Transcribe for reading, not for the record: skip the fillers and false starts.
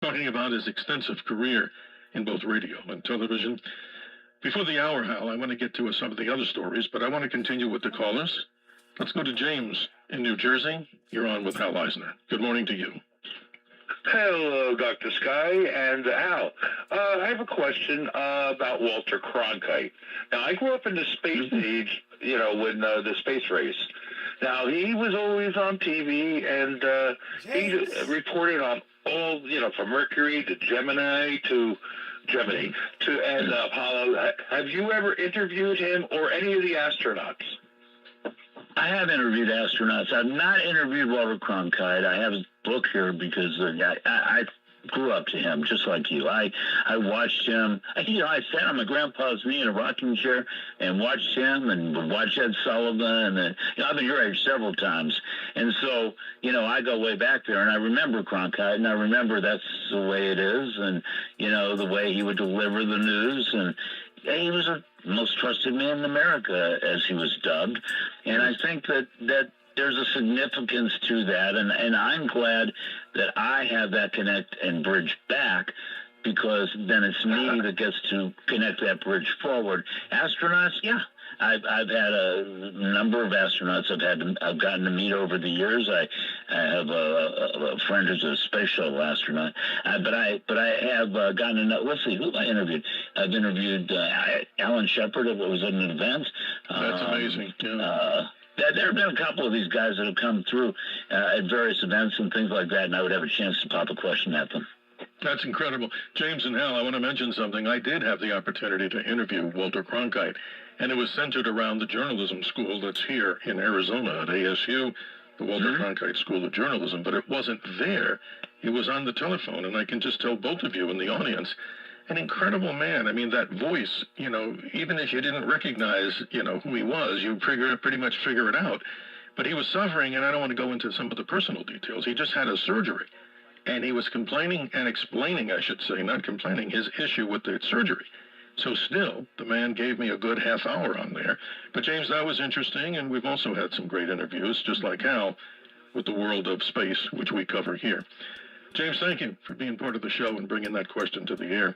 talking about his extensive career in both radio and television. Before the hour, Hal, I want to get to some of the other stories, but I want to continue with the callers. Let's go to James in New Jersey. You're on with Hal Eisner. Good morning to you. Hello, Dr. Sky and Al. I have a question about Walter Cronkite. Now, I grew up in the space age, when the space race. Now, he was always on TV, and he reported on all, from Mercury to Gemini and Apollo. Have you ever interviewed him or any of the astronauts? I have interviewed astronauts. I've not interviewed Walter Cronkite. I have his book here because I grew up to him, just like you. I watched him. I sat on my grandpa's knee in a rocking chair and watched him and would watch Ed Sullivan. And I've been your age several times. And so, I go way back there, and I remember Cronkite, and I remember that's the way it is, and, the way he would deliver the news. And he was the most trusted man in America, as he was dubbed. And I think that there's a significance to that, and I'm glad that I have that connect and bridge back, because then it's me that gets to connect that bridge forward. Astronauts, yeah. I've had a number of astronauts I've gotten to meet over the years. I have a friend who's a space shuttle astronaut. But I have gotten to know. Let's see, who have I interviewed? I've interviewed Alan Shepard. It was at an event. That's amazing. Yeah. There have been a couple of these guys that have come through at various events and things like that, and I would have a chance to pop a question at them. That's incredible. James and Hal, I want to mention something. I did have the opportunity to interview Walter Cronkite, and it was centered around the journalism school that's here in Arizona at ASU, the Walter Cronkite School of Journalism, but it wasn't there. It was on the telephone, and I can just tell both of you in the audience, an incredible man. I mean, that voice, even if you didn't recognize, who he was, you pretty much figure it out. But he was suffering, and I don't want to go into some of the personal details. He just had a surgery, and he was complaining and explaining, I should say, not complaining, his issue with the surgery. So still, the man gave me a good half hour on there. But James, that was interesting, and we've also had some great interviews, just like Hal, with the world of space, which we cover here. James, thank you for being part of the show and bringing that question to the air.